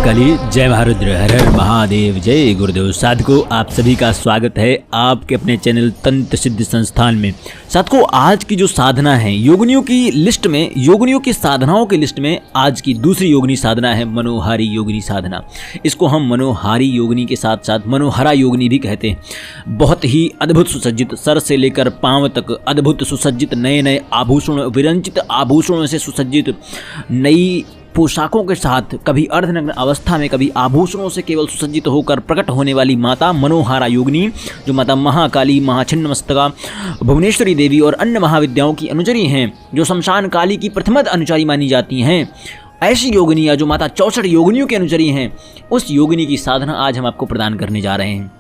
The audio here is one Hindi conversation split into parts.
महाकाली, जय महारुद्र, हर हर महादेव, जय गुरुदेव। साधकों, आप सभी का स्वागत है आपके अपने चैनल तंत्र सिद्ध संस्थान में। साधकों, आज की जो साधना है योगिनियों की लिस्ट में, योगिनियों की साधनाओं की लिस्ट में आज की दूसरी योगिनी साधना है मनोहारी योगिनी साधना। इसको हम मनोहारी योगिनी के साथ साथ मनोहरा योगिनी भी कहते हैं। बहुत ही अद्भुत सुसज्जित, सर से लेकर पांव तक अद्भुत सुसज्जित, नए नए आभूषण, विरंचित आभूषणों से सुसज्जित, नई पोशाकों के साथ, कभी अर्धनग्न अवस्था में, कभी आभूषणों से केवल सुसज्जित होकर प्रकट होने वाली माता मनोहारा योगिनी, जो माता महाकाली, महाछिन्नमस्तका, भुवनेश्वरी देवी और अन्य महाविद्याओं की अनुचरी हैं, जो शमशान काली की प्रथमद अनुचरी मानी जाती हैं। ऐसी योगिनियाँ जो माता 64 योगिनियों के अनुचरी हैं, उस योगिनी की साधना आज हम आपको प्रदान करने जा रहे हैं।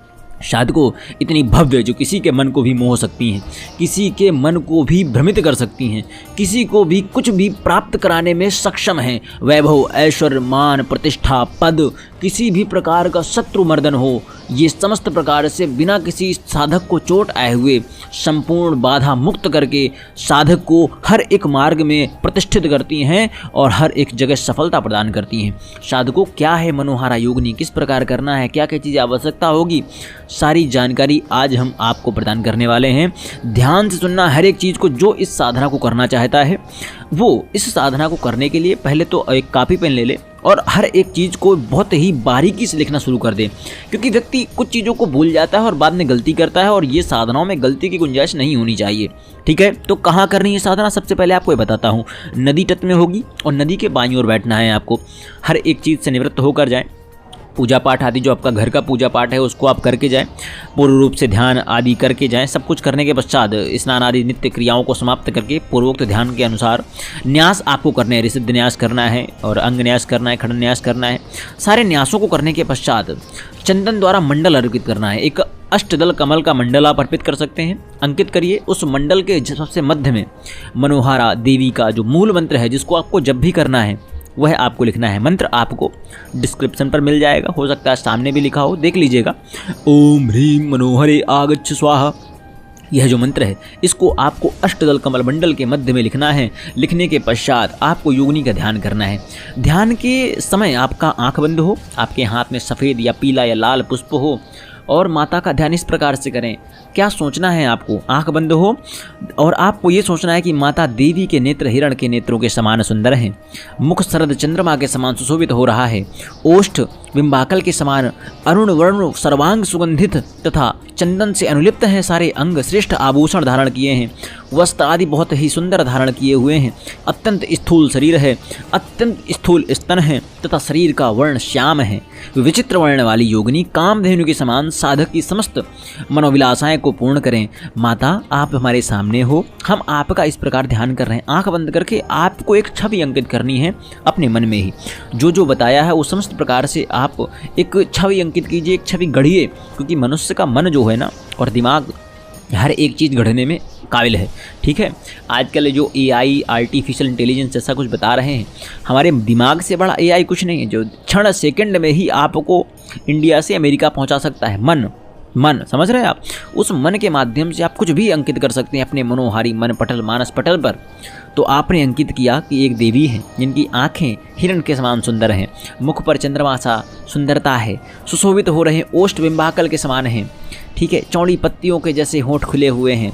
साधकों, इतनी भव्य जो किसी के मन को भी मोह सकती हैं, किसी के मन को भी भ्रमित कर सकती हैं, किसी को भी कुछ भी प्राप्त कराने में सक्षम हैं। वैभव, ऐश्वर्य, मान, प्रतिष्ठा, पद, किसी भी प्रकार का शत्रु मर्दन हो, ये समस्त प्रकार से बिना किसी साधक को चोट आए हुए संपूर्ण बाधा मुक्त करके साधक को हर एक मार्ग में प्रतिष्ठित करती हैं और हर एक जगह सफलता प्रदान करती हैं। साधकों, क्या है मनोहारा योगिनी, किस प्रकार करना है, क्या क्या चीज़ें आवश्यकता होगी, सारी जानकारी आज हम आपको प्रदान करने वाले हैं। ध्यान से सुनना हर एक चीज़ को। जो इस साधना को करना चाहता है वो इस साधना को करने के लिए पहले तो एक कॉपी पेन ले ले और हर एक चीज़ को बहुत ही बारीकी से लिखना शुरू कर दे, क्योंकि व्यक्ति कुछ चीज़ों को भूल जाता है और बाद में गलती करता है, और ये साधनाओं में गलती की गुंजाइश नहीं होनी चाहिए। ठीक है, तो कहाँ करनी है साधना, सबसे पहले आपको ये बताता हूँ। नदी तट में होगी और नदी के बाईं ओर बैठना है आपको। हर एक चीज़ से निवृत्त होकर जाएँ। पूजा पाठ आदि जो आपका घर का पूजा पाठ है उसको आप करके जाएं, पूर्ण रूप से ध्यान आदि करके जाएं। सब कुछ करने के पश्चात स्नान आदि नित्य क्रियाओं को समाप्त करके पूर्वोक्त ध्यान के अनुसार न्यास आपको करने हैं। ऋषिद न्यास करना है और अंग न्यास करना है, खंड न्यास करना है। सारे न्यासों को करने के पश्चात चंदन द्वारा मंडल अर्पित करना है। एक अष्टदल कमल का मंडल आप अर्पित कर सकते हैं, अंकित करिए। उस मंडल के सबसे मध्य में मनोहारा देवी का जो मूल मंत्र है, जिसको आपको जब भी करना है वह आपको लिखना है। मंत्र आपको डिस्क्रिप्शन पर मिल जाएगा, हो सकता है सामने भी लिखा हो, देख लीजिएगा। ओम ह्रीं मनोहरे आगच्छ स्वाहा, यह जो मंत्र है इसको आपको अष्टदल कमल मंडल के मध्य में लिखना है। लिखने के पश्चात आपको योगिनी का ध्यान करना है। ध्यान के समय आपका आंख बंद हो, आपके हाथ में सफ़ेद या पीला या लाल पुष्प हो और माता का ध्यान इस प्रकार से करें। क्या सोचना है आपको, आंख बंद हो और आपको ये सोचना है कि माता देवी के नेत्र हिरण के नेत्रों के समान सुंदर हैं, मुख शरद चंद्रमा के समान सुशोभित हो रहा है, ओष्ठ बिंबाकल के समान अरुण वर्ण, सर्वांग सुगंधित तथा चंदन से अनुलिप्त हैं सारे अंग, श्रेष्ठ आभूषण धारण किए हैं, वस्त्र आदि बहुत ही सुंदर धारण किए हुए हैं, अत्यंत स्थूल शरीर है, अत्यंत स्थूल स्तन है तथा शरीर का वर्ण श्याम है। विचित्र वर्ण वाली योगिनी कामधेनु के समान साधक की समस्त मनोविलासाएं को पूर्ण करें। माता, आप हमारे सामने हो, हम आपका इस प्रकार ध्यान कर रहे हैं। आंख बंद करके आपको एक छवि अंकित करनी है अपने मन में ही। जो जो बताया है वो समस्त प्रकार से आप एक छवि अंकित कीजिए, एक छवि गढ़िए, क्योंकि मनुष्य का मन जो है ना और दिमाग हर एक चीज़ गढ़ने में काबिल है। ठीक है, आजकल जो AI आर्टिफिशियल इंटेलिजेंस ऐसा कुछ बता रहे हैं, हमारे दिमाग से बड़ा AI कुछ नहीं है, जो क्षण सेकंड में ही आपको इंडिया से अमेरिका पहुंचा सकता है। मन समझ रहे हैं आप, उस मन के माध्यम से आप कुछ भी अंकित कर सकते हैं अपने मनोहारी मन पटल, मानस पटल पर। तो आपने अंकित किया कि एक देवी है जिनकी आंखें हिरण के समान सुंदर हैं, मुख पर चंद्रमा सा सुंदरता है, सुशोभित हो रहे, ओष्ठ बिंबाकल के समान हैं। ठीक है, चौड़ी पत्तियों के जैसे होंठ खुले हुए हैं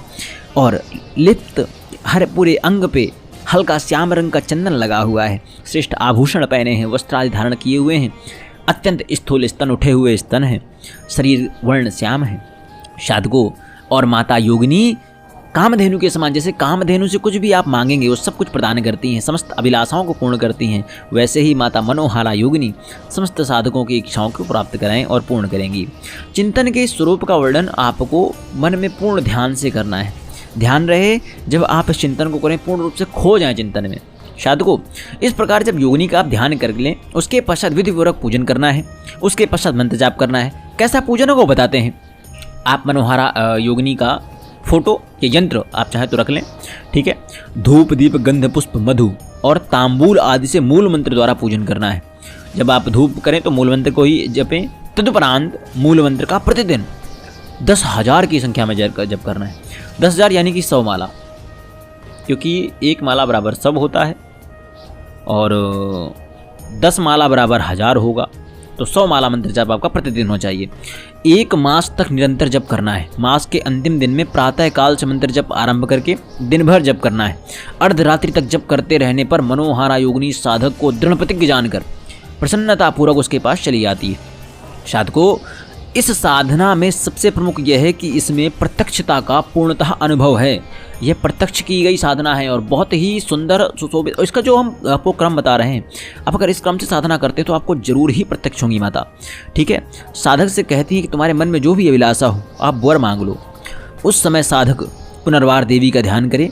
और लिप्त हर पूरे अंग पे हल्का श्याम रंग का चंदन लगा हुआ है, श्रेष्ठ आभूषण पहने हैं, वस्त्र आदि धारण किए हुए हैं, अत्यंत स्थूल स्तन, उठे हुए स्तन हैं, शरीर वर्ण श्याम है। साधकों, और माता योगिनी कामधेनु के समान, जैसे कामधेनु से कुछ भी आप मांगेंगे वो सब कुछ प्रदान करती हैं, समस्त अभिलाषाओं को पूर्ण करती हैं, वैसे ही माता मनोहारा योगिनी समस्त साधकों की इच्छाओं को प्राप्त कराएं और पूर्ण करेंगी। चिंतन के स्वरूप का वर्णन आपको मन में पूर्ण ध्यान से करना है। ध्यान रहे जब आप इस चिंतन को करें, पूर्ण रूप से खो जाएं चिंतन में। साधकों, इस प्रकार जब योगिनी का आप ध्यान कर लें, उसके पश्चात विधिपूर्वक पूजन करना है, उसके पश्चात मंत्र जाप करना है। कैसा पूजन को बताते हैं। आप मनोहारा योगिनी का फोटो या यंत्र आप चाहे तो रख लें। ठीक है, धूप दीप गंध पुष्प मधु और तांबूल आदि से मूल मंत्र द्वारा पूजन करना है। जब आप धूप करें तो मूल मंत्र को ही जपें, तदुपरांत मूल मंत्र का प्रतिदिन 10,000 की संख्या में जप करना है। 10,000 यानी कि 100 माला, क्योंकि एक माला बराबर सब होता है और 10 माला बराबर 1000 होगा, तो 100 माला मंत्र जाप आपका प्रतिदिन होना चाहिए। 1 मास तक निरंतर जप करना है। मास के अंतिम दिन में प्रातः काल से मंत्र जप आरंभ करके दिन भर जप करना है। अर्धरात्रि तक जप करते रहने पर मनोहारा योगिनी साधक को दृढ़ प्रतिज्ञ जानकर प्रसन्नतापूर्वक उसके पास चली जाती है। साधकों, इस साधना में सबसे प्रमुख यह है कि इसमें प्रत्यक्षता का पूर्णतः अनुभव है। यह प्रत्यक्ष की गई साधना है और बहुत ही सुंदर सुशोभित। और इसका जो हम आपको क्रम बता रहे हैं, आप अगर इस क्रम से साधना करते हैं तो आपको जरूर ही प्रत्यक्ष होंगी माता। ठीक है, साधक से कहती है कि तुम्हारे मन में जो भी अभिलाषा हो आप वर मांग लो। उस समय साधक पुनर्वार देवी का ध्यान करे,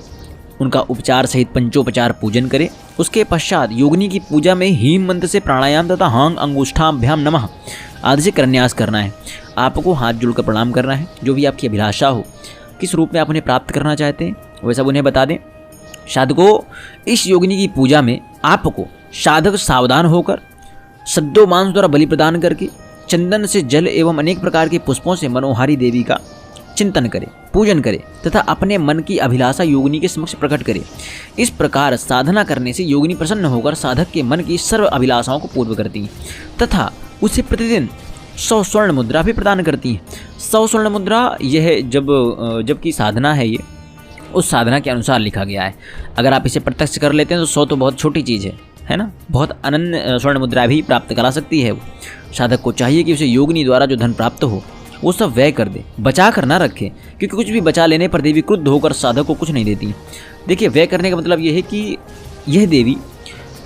उनका उपचार सहित पंचोपचार पूजन करे। उसके पश्चात योगिनी की पूजा में हीम मंत्र से प्राणायाम तथा हांग अंगुष्ठाभ्याम नमः आदि से करन्यास करना है। आपको हाथ जोड़कर प्रणाम करना है। जो भी आपकी अभिलाषा हो, किस रूप में आप उन्हें प्राप्त करना चाहते हैं, वह सब उन्हें बता दें। साधकों, इस योगिनी की पूजा में आपको साधक सावधान होकर सद्दो मांस द्वारा बलि प्रदान करके चंदन से जल एवं अनेक प्रकार के पुष्पों से मनोहारी देवी का चिंतन करे, पूजन करे तथा अपने मन की अभिलाषा योगिनी के समक्ष प्रकट करे। इस प्रकार साधना करने से योगिनी प्रसन्न होकर साधक के मन की सर्व अभिलाषाओं को पूर्ण करती है तथा उसे प्रतिदिन 100 स्वर्ण मुद्रा भी प्रदान करती है। 100 स्वर्ण मुद्रा यह जबकि साधना है, ये उस साधना के अनुसार लिखा गया है। अगर आप इसे प्रत्यक्ष कर लेते हैं तो 100 तो बहुत छोटी चीज़ है ना। बहुत अनन्य स्वर्ण मुद्रा भी प्राप्त करा सकती है वो। साधक को चाहिए कि उसे योगिनी द्वारा जो धन प्राप्त हो वो सब व्यय कर दे, बचा कर ना रखे, क्योंकि कुछ भी बचा लेने पर देवी क्रुद्ध होकर साधक को कुछ नहीं देती। देखिए, व्यय करने का मतलब यह है कि यह देवी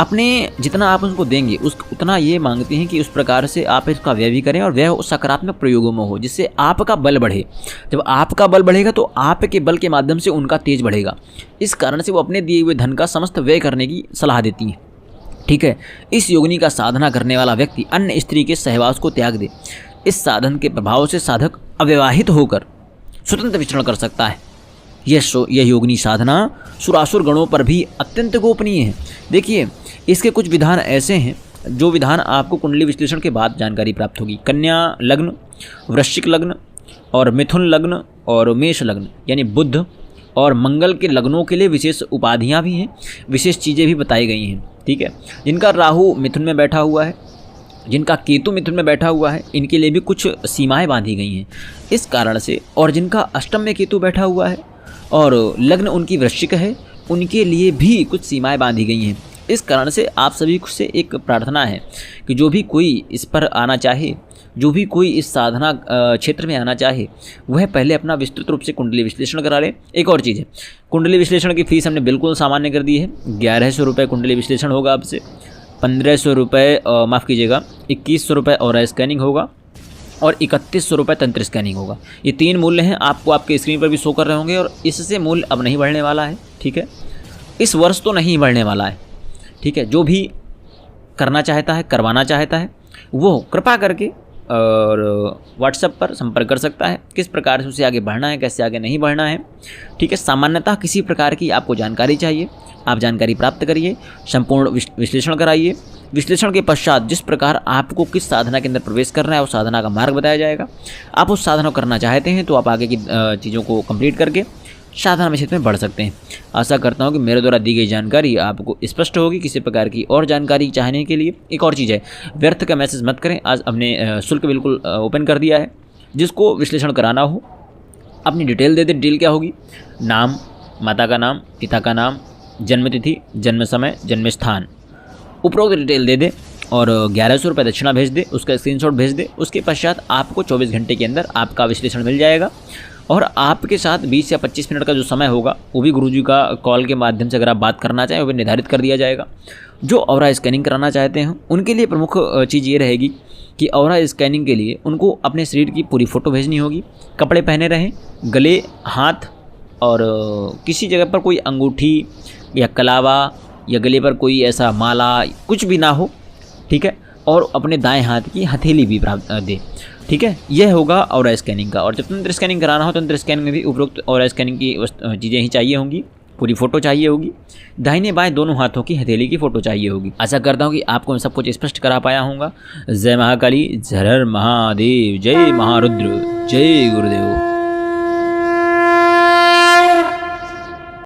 अपने जितना आप उनको देंगे उतना ये मांगती हैं कि उस प्रकार से आप इसका व्यय भी करें और व्यय उस सकारात्मक प्रयोगों में हो, जिससे आपका बल बढ़े। जब आपका बल बढ़ेगा तो आपके बल के माध्यम से उनका तेज बढ़ेगा। इस कारण से वो अपने दिए हुए धन का समस्त व्यय करने की सलाह देती हैं। ठीक है, इस योगिनी का साधना करने वाला व्यक्ति अन्य स्त्री के सहवास को त्याग दे। इस साधन के प्रभाव से साधक अविवाहित होकर स्वतंत्र विचरण कर सकता है। यह योगिनी साधना सुरासुर गणों पर भी अत्यंत गोपनीय है। देखिए, इसके कुछ विधान ऐसे हैं जो विधान आपको कुंडली विश्लेषण के बाद जानकारी प्राप्त होगी। कन्या लग्न, वृश्चिक लग्न और मिथुन लग्न और मेष लग्न यानी बुध और मंगल के लग्नों के लिए विशेष उपाधियां भी हैं, विशेष चीज़ें भी बताई गई हैं। ठीक है, जिनका राहु मिथुन में बैठा हुआ है, जिनका केतु मिथुन में बैठा हुआ है, इनके लिए भी कुछ सीमाएं बांधी गई हैं इस कारण से। और जिनका अष्टम में केतु बैठा हुआ है और लग्न उनकी वृश्चिक है, उनके लिए भी कुछ सीमाएं बांधी गई हैं। इस कारण से आप सभी से एक प्रार्थना है कि जो भी कोई इस पर आना चाहे, जो भी कोई इस साधना क्षेत्र में आना चाहे, वह पहले अपना विस्तृत रूप से कुंडली विश्लेषण करा ले। एक और चीज़ है, कुंडली विश्लेषण की फ़ीस हमने बिल्कुल सामान्य कर दी है। 1100 रुपये कुंडली विश्लेषण होगा आपसे, 1500 रुपये माफ़ कीजिएगा 2100 रुपये और स्कैनिंग होगा और 3100 रुपये तंत्र स्कैनिंग होगा। ये 3 मूल्य हैं, आपको आपके स्क्रीन पर भी शो कर रहे होंगे और इससे मूल्य अब नहीं बढ़ने वाला है। ठीक है, इस वर्ष तो नहीं बढ़ने वाला है। ठीक है, जो भी करना चाहता है, करवाना चाहता है, वो कृपा करके और व्हाट्सएप पर संपर्क कर सकता है। किस प्रकार से उसे आगे बढ़ना है, कैसे आगे नहीं बढ़ना है। ठीक है, सामान्यतः किसी प्रकार की आपको जानकारी चाहिए, आप जानकारी प्राप्त करिए, संपूर्ण विश्लेषण कराइए। विश्लेषण के पश्चात जिस प्रकार आपको किस साधना के अंदर प्रवेश करना है, उस साधना का मार्ग बताया जाएगा। आप उस साधना को करना चाहते हैं तो आप आगे की चीज़ों को कंप्लीट करके साधना में क्षेत्र में बढ़ सकते हैं। आशा करता हूँ कि मेरे द्वारा दी गई जानकारी आपको स्पष्ट होगी। किसी प्रकार की और जानकारी चाहने के लिए एक और चीज़ है, व्यर्थ का मैसेज मत करें। आज हमने शुल्क बिल्कुल ओपन कर दिया है। जिसको विश्लेषण कराना हो अपनी डिटेल दे दे। डिटेल क्या होगी? नाम, माता का नाम, पिता का नाम, जन्मतिथि, जन्म समय, जन्म स्थान, उपरोक्त डिटेल दे दे और 1100 रुपये दक्षिणा भेज दे, उसका स्क्रीनशॉट भेज दे। उसके पश्चात आपको 24 घंटे के अंदर आपका विश्लेषण मिल जाएगा और आपके साथ 20 या 25 मिनट का जो समय होगा वो भी गुरुजी का कॉल के माध्यम से अगर आप बात करना चाहें वो भी निर्धारित कर दिया जाएगा। जो ऑरा स्कैनिंग कराना चाहते हैं उनके लिए प्रमुख चीज़ ये रहेगी कि ऑरा स्कैनिंग के लिए उनको अपने शरीर की पूरी फ़ोटो भेजनी होगी। कपड़े पहने रहें, गले, हाथ और किसी जगह पर कोई अंगूठी या कलावा या गले पर कोई ऐसा माला कुछ भी ना हो। ठीक है, और अपने दाएं हाथ की हथेली भी प्राप्त दे। ठीक है, यह होगा ऑरा स्कैनिंग का। और जब तंत्र स्कैनिंग कराना हो, तंत्र स्कैनिंग में भी उपरोक्त ऑरा स्कैनिंग की चीज़ें ही चाहिए होंगी। पूरी फ़ोटो चाहिए होगी, दाहिने बाएं दोनों हाथों की हथेली की फ़ोटो चाहिए होगी। आशा करता हूँ कि आपको मैं सब कुछ स्पष्ट करा पाया हूँगा। जय महाकाली, हर हर महादेव, जय महारुद्र, जय गुरुदेव।